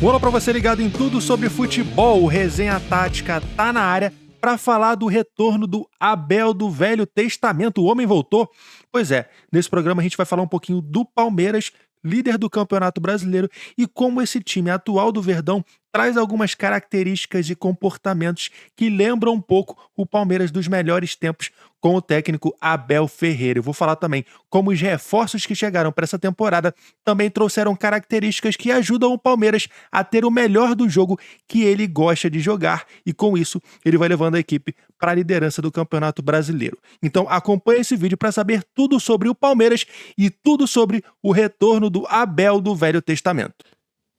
Olá para você ligado em tudo sobre futebol, o Resenha Tática tá na área para falar do retorno do Abel do Velho Testamento. O homem voltou? Pois é, nesse programa a gente vai falar um pouquinho do Palmeiras, líder do Campeonato Brasileiro, e como esse time atual do Verdão traz algumas características e comportamentos que lembram um pouco o Palmeiras dos melhores tempos com o técnico Abel Ferreira. Eu vou falar também como os reforços que chegaram para essa temporada também trouxeram características que ajudam o Palmeiras a ter o melhor do jogo que ele gosta de jogar, e com isso ele vai levando a equipe para a liderança do Campeonato Brasileiro. Então acompanhe esse vídeo para saber tudo sobre o Palmeiras e tudo sobre o retorno do Abel do Velho Testamento.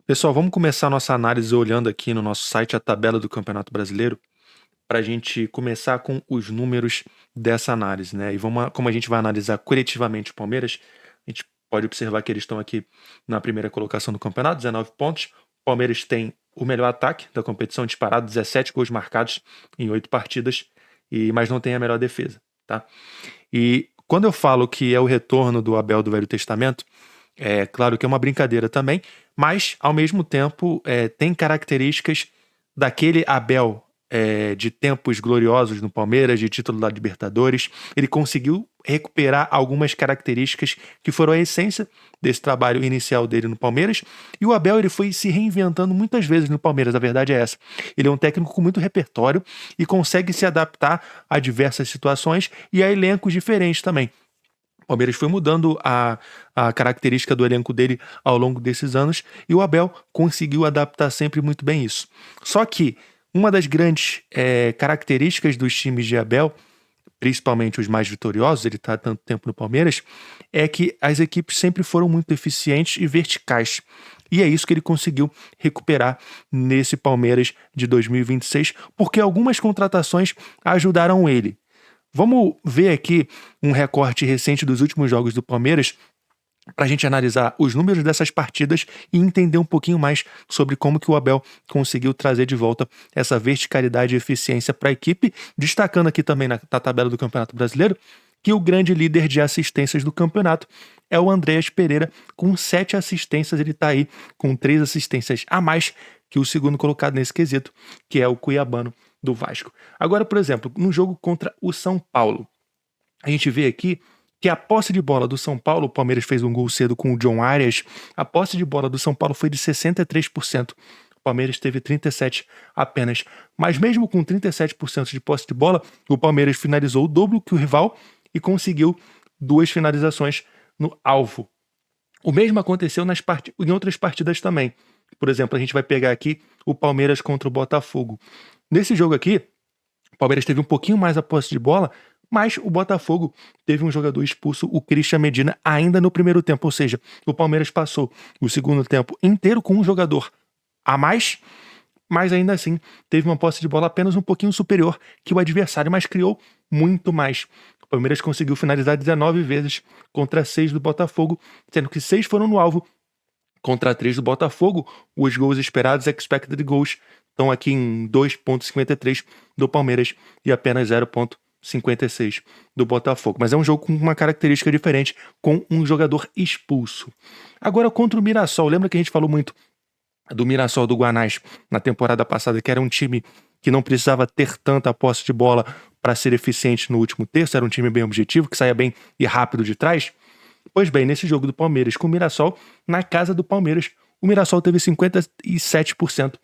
Pessoal, vamos começar a nossa análise olhando aqui no nosso site a tabela do Campeonato Brasileiro, para a gente começar com os números dessa análise, né? E como a gente vai analisar coletivamente o Palmeiras, a gente pode observar que eles estão aqui na primeira colocação do campeonato, 19 pontos. O Palmeiras tem o melhor ataque da competição, disparado, 17 gols marcados em 8 partidas, mas não tem a melhor defesa, tá? E quando eu falo que é o retorno do Abel do Velho Testamento, é claro que é uma brincadeira também, mas ao mesmo tempo tem características daquele Abel de tempos gloriosos no Palmeiras, de título da Libertadores. Ele conseguiu recuperar algumas características que foram a essência desse trabalho inicial dele no Palmeiras, e o Abel ele foi se reinventando muitas vezes no Palmeiras, a verdade é essa. Ele é um técnico com muito repertório e consegue se adaptar a diversas situações e a elencos diferentes também. O Palmeiras foi mudando a característica do elenco dele ao longo desses anos, e o Abel conseguiu adaptar sempre muito bem isso. Só que uma das grandes características dos times de Abel, principalmente os mais vitoriosos, ele está há tanto tempo no Palmeiras, é que as equipes sempre foram muito eficientes e verticais. E é isso que ele conseguiu recuperar nesse Palmeiras de 2026, porque algumas contratações ajudaram ele. Vamos ver aqui um recorte recente dos últimos jogos do Palmeiras para a gente analisar os números dessas partidas e entender um pouquinho mais sobre como que o Abel conseguiu trazer de volta essa verticalidade e eficiência para a equipe, destacando aqui também na tabela do Campeonato Brasileiro que o grande líder de assistências do campeonato é o Andreas Pereira, com 7 assistências. Ele está aí com 3 assistências a mais que o segundo colocado nesse quesito, que é o cuiabano do Vasco. Agora, por exemplo, no jogo contra o São Paulo, a gente vê aqui que a posse de bola do São Paulo, o Palmeiras fez um gol cedo com o John Arias, a posse de bola do São Paulo foi de 63%, o Palmeiras teve 37% apenas. Mas mesmo com 37% de posse de bola, o Palmeiras finalizou o dobro que o rival e conseguiu 2 finalizações no alvo. O mesmo aconteceu em outras partidas também. Por exemplo, a gente vai pegar aqui o Palmeiras contra o Botafogo. Nesse jogo aqui, o Palmeiras teve um pouquinho mais a posse de bola, mas o Botafogo teve um jogador expulso, o Christian Medina, ainda no primeiro tempo. Ou seja, o Palmeiras passou o segundo tempo inteiro com um jogador a mais, mas ainda assim teve uma posse de bola apenas um pouquinho superior que o adversário, mas criou muito mais. O Palmeiras conseguiu finalizar 19 vezes contra 6 do Botafogo, sendo que 6 foram no alvo contra 3 do Botafogo. Os gols esperados, expected goals, estão aqui em 2,53 do Palmeiras e apenas 0,56 do Botafogo. Mas é um jogo com uma característica diferente, com um jogador expulso. Agora, contra o Mirassol, lembra que a gente falou muito do Mirassol do Guanás na temporada passada, que era um time que não precisava ter tanta posse de bola para ser eficiente no último terço, era um time bem objetivo, que saía bem e rápido de trás? Pois bem, nesse jogo do Palmeiras com o Mirassol, na casa do Palmeiras, o Mirassol teve 57%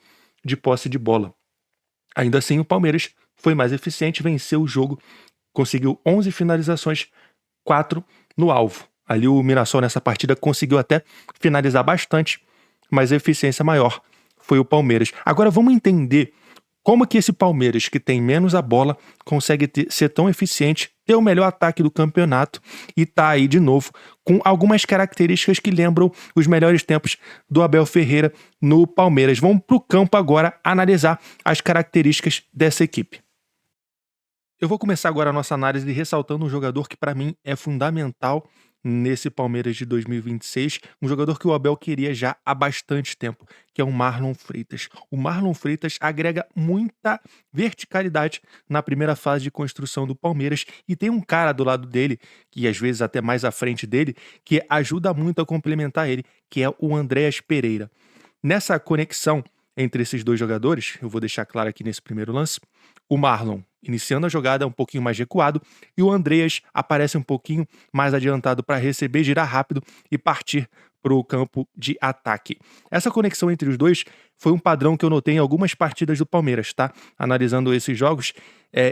de posse de bola. Ainda assim, o Palmeiras foi mais eficiente, venceu o jogo, conseguiu 11 finalizações, 4 no alvo. Ali o Mirassol nessa partida conseguiu até finalizar bastante, mas a eficiência maior foi o Palmeiras. Agora vamos entender como que esse Palmeiras, que tem menos a bola, consegue ser tão eficiente, ter o melhor ataque do campeonato e tá aí de novo com algumas características que lembram os melhores tempos do Abel Ferreira no Palmeiras. Vamos para o campo agora analisar as características dessa equipe. Eu vou começar agora a nossa análise ressaltando um jogador que para mim é fundamental nesse Palmeiras de 2026, um jogador que o Abel queria já há bastante tempo, que é o Marlon Freitas. O Marlon Freitas agrega muita verticalidade na primeira fase de construção do Palmeiras e tem um cara do lado dele, que às vezes até mais à frente dele, que ajuda muito a complementar ele, que é o Andreas Pereira. Nessa conexão entre esses dois jogadores, eu vou deixar claro aqui nesse primeiro lance, o Marlon iniciando a jogada um pouquinho mais recuado e o Andreas aparece um pouquinho mais adiantado para receber, girar rápido e partir para o campo de ataque. Essa conexão entre os dois foi um padrão que eu notei em algumas partidas do Palmeiras, tá? Analisando esses jogos,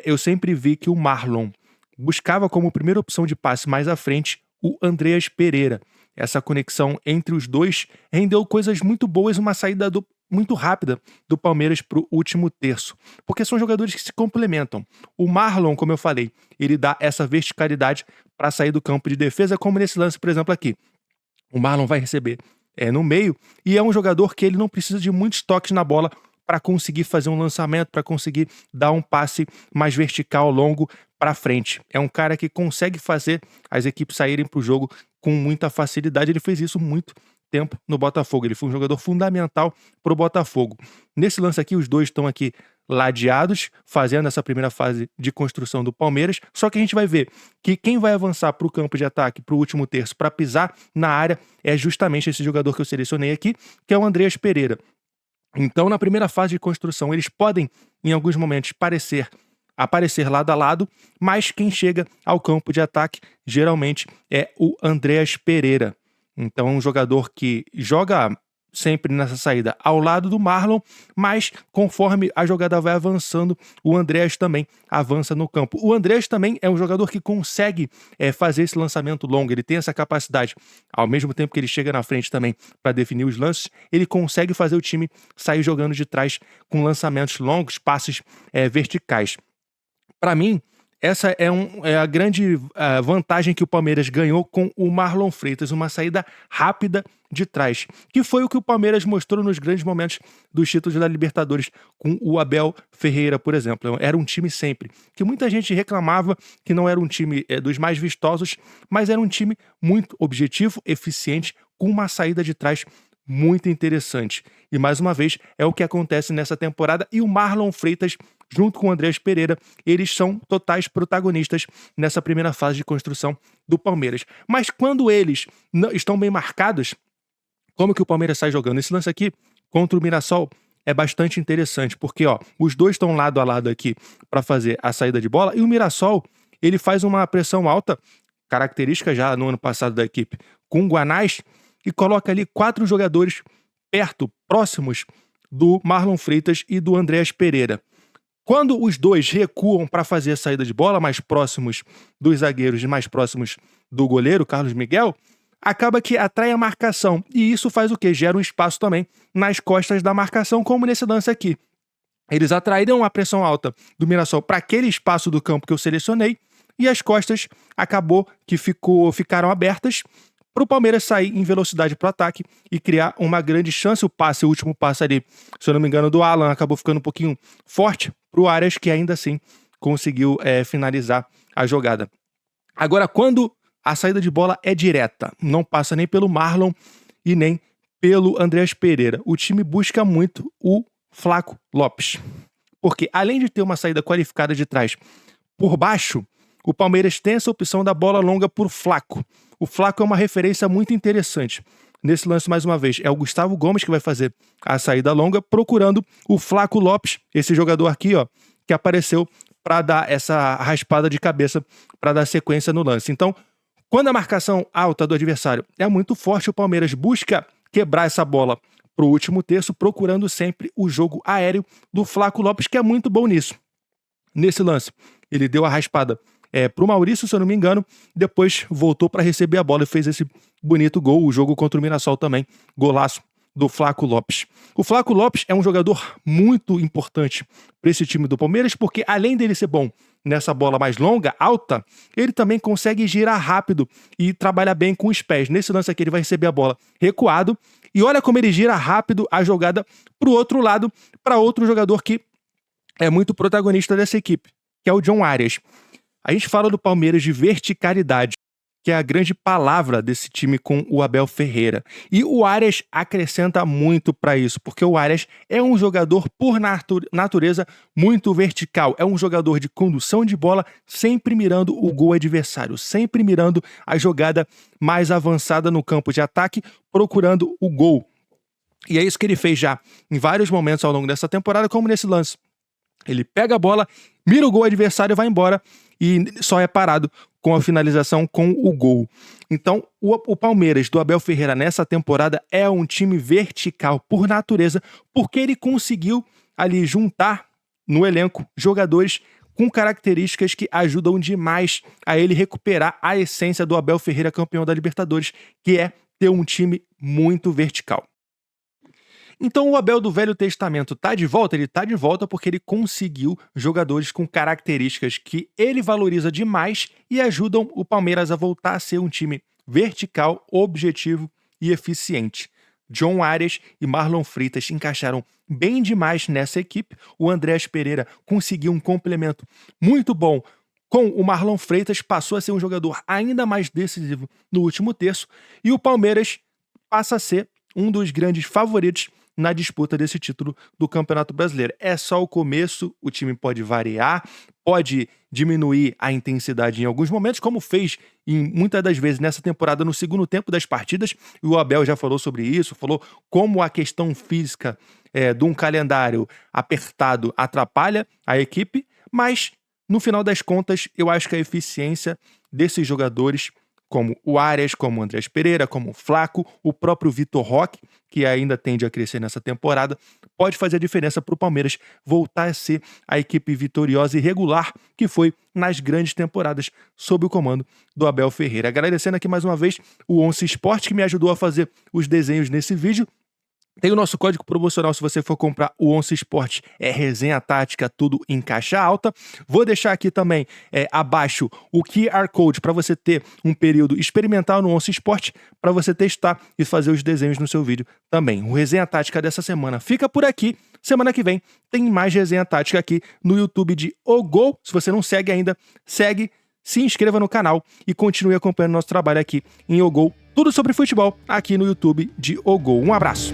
eu sempre vi que o Marlon buscava como primeira opção de passe mais à frente o Andreas Pereira. Essa conexão entre os dois rendeu coisas muito boas, uma saída muito rápida do Palmeiras para o último terço, porque são jogadores que se complementam. O Marlon, como eu falei, ele dá essa verticalidade para sair do campo de defesa, como nesse lance, por exemplo, aqui. O Marlon vai receber no meio e é um jogador que ele não precisa de muitos toques na bola para conseguir fazer um lançamento, para conseguir dar um passe mais vertical, longo para frente. É um cara que consegue fazer as equipes saírem para o jogo com muita facilidade. Ele fez isso muito tempo no Botafogo. Ele foi um jogador fundamental para o Botafogo. Nesse lance aqui, os dois estão aqui ladeados, fazendo essa primeira fase de construção do Palmeiras, só que a gente vai ver que quem vai avançar para o campo de ataque, para o último terço, para pisar na área, é justamente esse jogador que eu selecionei aqui, que é o Andreas Pereira. Então, na primeira fase de construção, eles podem, em alguns momentos, aparecer lado a lado, mas quem chega ao campo de ataque, geralmente, é o Andreas Pereira. Então é um jogador que joga sempre nessa saída ao lado do Marlon, mas conforme a jogada vai avançando, o Andreas também avança no campo. O Andreas também é um jogador que consegue fazer esse lançamento longo, ele tem essa capacidade. Ao mesmo tempo que ele chega na frente também para definir os lances, ele consegue fazer o time sair jogando de trás com lançamentos longos, passes verticais. Para mim, essa é a grande vantagem que o Palmeiras ganhou com o Marlon Freitas, uma saída rápida de trás, que foi o que o Palmeiras mostrou nos grandes momentos dos títulos da Libertadores, com o Abel Ferreira, por exemplo. Era um time sempre, que muita gente reclamava que não era um time dos mais vistosos, mas era um time muito objetivo, eficiente, com uma saída de trás muito interessante. E mais uma vez, é o que acontece nessa temporada, e o Marlon Freitas, junto com o Andreas Pereira, eles são totais protagonistas nessa primeira fase de construção do Palmeiras. Mas quando eles estão bem marcados, como que o Palmeiras sai jogando? Esse lance aqui contra o Mirassol é bastante interessante, porque os dois estão lado a lado aqui para fazer a saída de bola, e o Mirassol, ele faz uma pressão alta, característica já no ano passado da equipe, com o Guanais, e coloca ali 4 jogadores próximos do Marlon Freitas e do Andreas Pereira. Quando os dois recuam para fazer a saída de bola, mais próximos dos zagueiros e mais próximos do goleiro, Carlos Miguel, acaba que atrai a marcação. E isso faz o quê? Gera um espaço também nas costas da marcação, como nesse lance aqui. Eles atraíram a pressão alta do Mirassol para aquele espaço do campo que eu selecionei, e as costas acabou que ficaram abertas para o Palmeiras sair em velocidade para o ataque e criar uma grande chance. O último passe ali, se eu não me engano, do Alan, acabou ficando um pouquinho forte para o Arias, que ainda assim conseguiu finalizar a jogada. Agora, quando a saída de bola é direta, não passa nem pelo Marlon e nem pelo Andreas Pereira, o time busca muito o Flaco Lopes. Porque além de ter uma saída qualificada de trás por baixo, o Palmeiras tem essa opção da bola longa por Flaco. O Flaco é uma referência muito interessante. Nesse lance, mais uma vez, é o Gustavo Gomes que vai fazer a saída longa, procurando o Flaco Lopes, esse jogador aqui, que apareceu para dar essa raspada de cabeça, para dar sequência no lance. Então, quando a marcação alta do adversário é muito forte, o Palmeiras busca quebrar essa bola para o último terço, procurando sempre o jogo aéreo do Flaco Lopes, que é muito bom nisso. Nesse lance, ele deu a raspada para o Maurício, se eu não me engano, depois voltou para receber a bola e fez esse bonito gol. O jogo contra o Mirassol também, golaço do Flaco Lopes. O Flaco Lopes é um jogador muito importante para esse time do Palmeiras, porque além dele ser bom nessa bola mais longa, alta, ele também consegue girar rápido e trabalhar bem com os pés. Nesse lance aqui ele vai receber a bola recuado, e olha como ele gira rápido a jogada para o outro lado, para outro jogador que é muito protagonista dessa equipe, que é o John Arias. A gente fala do Palmeiras de verticalidade. que é a grande palavra desse time com o Abel Ferreira. E o Arias acrescenta muito para isso, porque o Arias é um jogador por natureza muito vertical, é um jogador de condução de bola, sempre mirando o gol adversário, sempre mirando a jogada mais avançada no campo de ataque, procurando o gol. E é isso que ele fez já em vários momentos ao longo dessa temporada, como nesse lance. Ele pega a bola, mira o gol adversário e vai embora, e só é parado com a finalização com o gol. Então, o Palmeiras do Abel Ferreira nessa temporada é um time vertical por natureza, porque ele conseguiu ali juntar no elenco jogadores com características que ajudam demais a ele recuperar a essência do Abel Ferreira, campeão da Libertadores, que é ter um time muito vertical. Então o Abel do Velho Testamento tá de volta? Ele tá de volta porque ele conseguiu jogadores com características que ele valoriza demais e ajudam o Palmeiras a voltar a ser um time vertical, objetivo e eficiente. John Arias e Marlon Freitas encaixaram bem demais nessa equipe. O Andreas Pereira conseguiu um complemento muito bom com o Marlon Freitas, passou a ser um jogador ainda mais decisivo no último terço, e o Palmeiras passa a ser um dos grandes favoritos na disputa desse título do Campeonato Brasileiro. É só o começo, o time pode variar, pode diminuir a intensidade em alguns momentos, como fez muitas das vezes nessa temporada no segundo tempo das partidas, e o Abel já falou sobre isso, falou como a questão física de um calendário apertado atrapalha a equipe, mas no final das contas eu acho que a eficiência desses jogadores, como o Arias, como o Andreas Pereira, como o Flaco, o próprio Vitor Roque, que ainda tende a crescer nessa temporada, pode fazer a diferença para o Palmeiras voltar a ser a equipe vitoriosa e regular que foi nas grandes temporadas sob o comando do Abel Ferreira. Agradecendo aqui mais uma vez o Once Sport, que me ajudou a fazer os desenhos nesse vídeo. Tem o nosso código promocional se você for comprar o Once Sport, é resenha tática, tudo em caixa alta. Vou deixar aqui também abaixo o QR Code para você ter um período experimental no Once Sport, para você testar e fazer os desenhos no seu vídeo também. O resenha tática dessa semana fica por aqui. Semana que vem tem mais resenha tática aqui no YouTube de O Gol. Se você não segue ainda, segue, se inscreva no canal e continue acompanhando nosso trabalho aqui em O Gol. Tudo sobre futebol aqui no YouTube de O Gol. Um abraço!